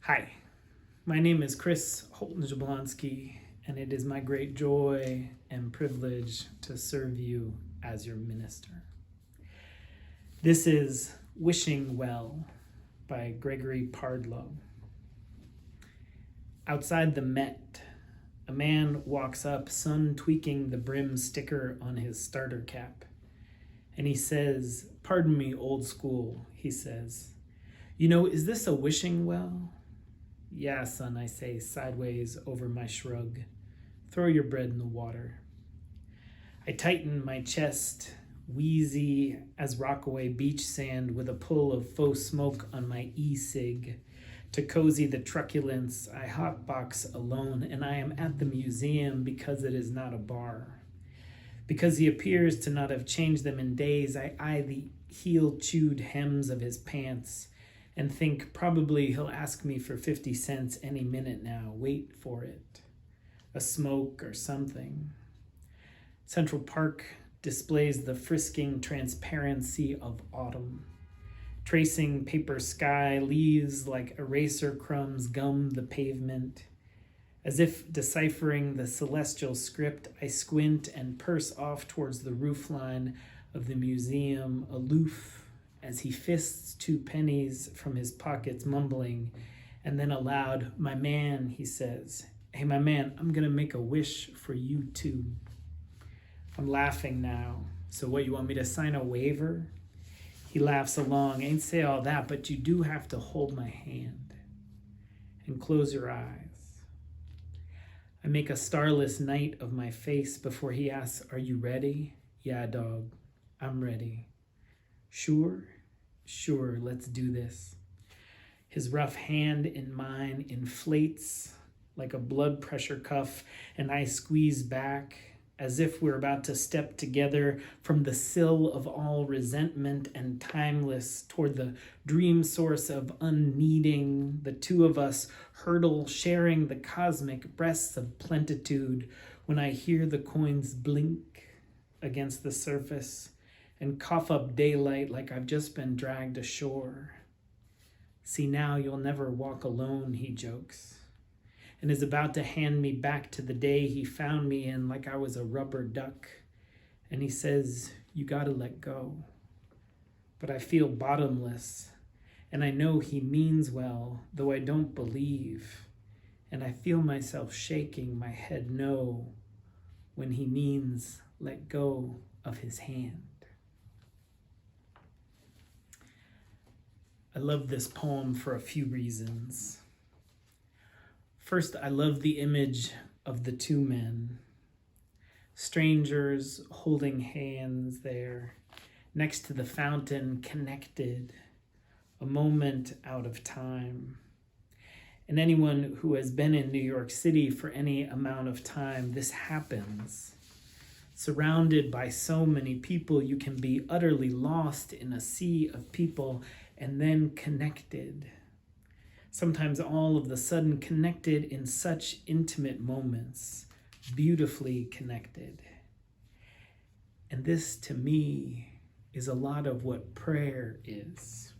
Hi, my name is Chris Holton Jablonski, and it is my great joy and privilege to serve you as your minister. This is Wishing Well by Gregory Pardlow. Outside the Met, a man walks up, sun tweaking the brim sticker on his starter cap. And he says, "Pardon me, old school," he says. "You know, is this a wishing well?" "Yeah, son," I say, sideways over my shrug. "Throw your bread in the water." I tighten my chest, wheezy as Rockaway beach sand with a pull of faux smoke on my e-cig. To cozy the truculence, I hotbox alone, and I am at the museum because it is not a bar. Because he appears to not have changed them in days, I eye the heel-chewed hems of his pants and think probably he'll ask me for 50 cents any minute now. Wait for it. A smoke or something. Central Park displays the frisking transparency of autumn. Tracing paper sky, leaves like eraser crumbs gum the pavement. As if deciphering the celestial script, I squint and purse off towards the roofline of the museum, aloof, as he fists 2 pennies from his pockets, mumbling, and then aloud, "My man," he says. "Hey, my man, I'm gonna make a wish for you too." I'm laughing now. "So what, you want me to sign a waiver?" He laughs along. "Ain't say all that, but you do have to hold my hand and close your eyes." I make a starless night of my face before he asks, "Are you ready?" "Yeah, dog, I'm ready." "Sure?" "Sure, let's do this." His rough hand in mine inflates like a blood pressure cuff, and I squeeze back as if we're about to step together from the sill of all resentment and timeless toward the dream source of unneeding. The two of us hurtle, sharing the cosmic breasts of plenitude, when I hear the coins blink against the surface and cough up daylight like I've just been dragged ashore. "See, now you'll never walk alone," he jokes, and is about to hand me back to the day he found me in like I was a rubber duck. And he says, "You gotta let go." But I feel bottomless, and I know he means well, though I don't believe. And I feel myself shaking my head no when he means let go of his hand. I love this poem for a few reasons. First, I love the image of the 2 men, strangers holding hands there, next to the fountain, connected, a moment out of time. And anyone who has been in New York City for any amount of time, this happens. Surrounded by so many people, you can be utterly lost in a sea of people, and then connected. Sometimes all of the sudden connected in such intimate moments, beautifully connected. And this, to me, is a lot of what prayer is.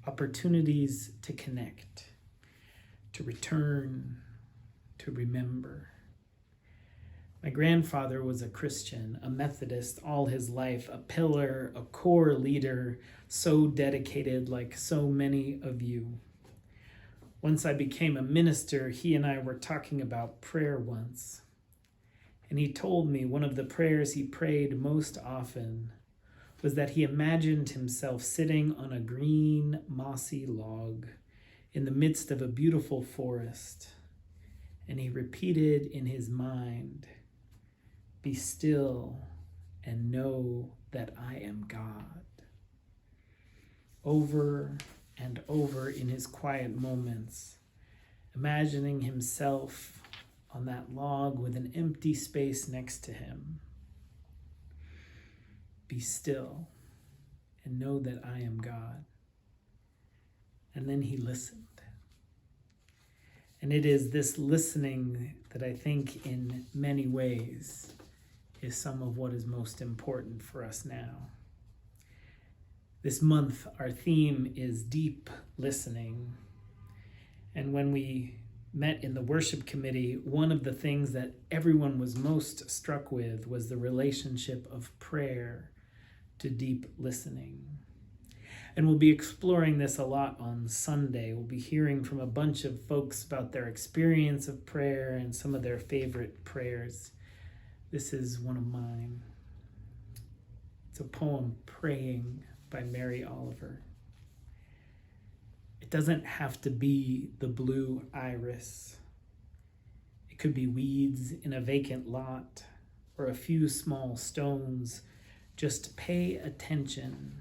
Opportunities to connect, to return, to remember. My grandfather was a Christian, a Methodist all his life, a pillar, a core leader, so dedicated like so many of you. Once I became a minister, he and I were talking about prayer once. And he told me one of the prayers he prayed most often was that he imagined himself sitting on a green, mossy log in the midst of a beautiful forest. And he repeated in his mind, "Be still and know that I am God." Over and over in his quiet moments, imagining himself on that log with an empty space next to him. "Be still and know that I am God." And then he listened. And it is this listening that I think in many ways is some of what is most important for us now. This month, our theme is deep listening. And when we met in the worship committee, one of the things that everyone was most struck with was the relationship of prayer to deep listening. And we'll be exploring this a lot on Sunday. We'll be hearing from a bunch of folks about their experience of prayer and some of their favorite prayers. This is one of mine. It's a poem, Praying, by Mary Oliver. It doesn't have to be the blue iris. It could be weeds in a vacant lot or a few small stones. Just pay attention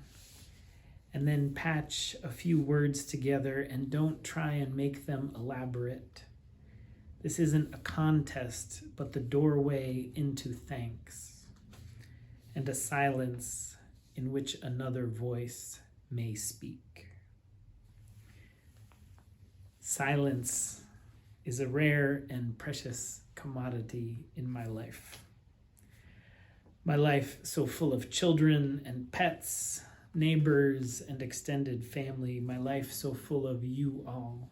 and then patch a few words together and don't try and make them elaborate. This isn't a contest, but the doorway into thanks and a silence in which another voice may speak. Silence is a rare and precious commodity in my life. My life so full of children and pets, neighbors and extended family, my life so full of you all.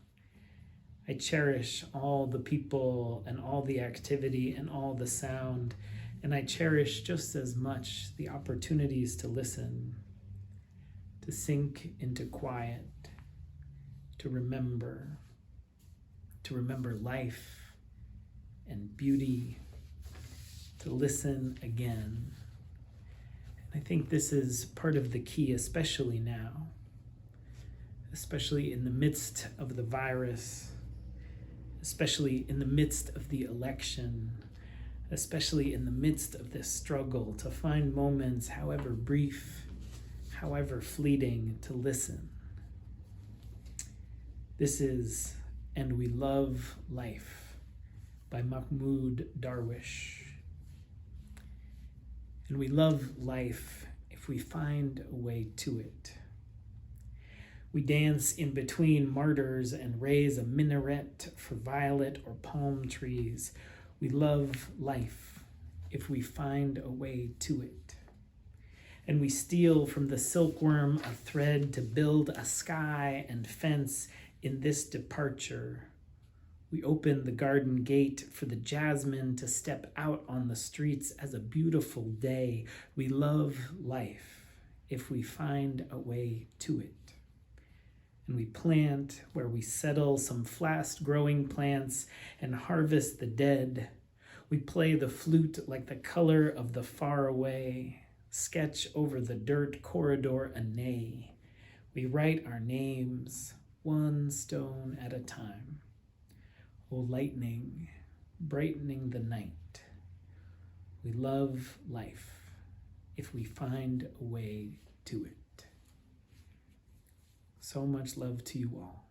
I cherish all the people and all the activity and all the sound, and I cherish just as much the opportunities to listen, to sink into quiet, to remember life and beauty, to listen again. And I think this is part of the key, especially now, especially in the midst of the virus, especially in the midst of the election, especially in the midst of this struggle, to find moments, however brief, however fleeting, to listen. This is And We Love Life by Mahmoud Darwish. And we love life if we find a way to it. We dance in between martyrs and raise a minaret for violet or palm trees. We love life if we find a way to it. And we steal from the silkworm a thread to build a sky and fence in this departure. We open the garden gate for the jasmine to step out on the streets as a beautiful day. We love life if we find a way to it. And we plant where we settle some fast-growing plants and harvest the dead. We play the flute like the color of the faraway, sketch over the dirt corridor a nay. We write our names, one stone at a time. O lightning, brightening the night. We love life if we find a way to it. So much love to you all.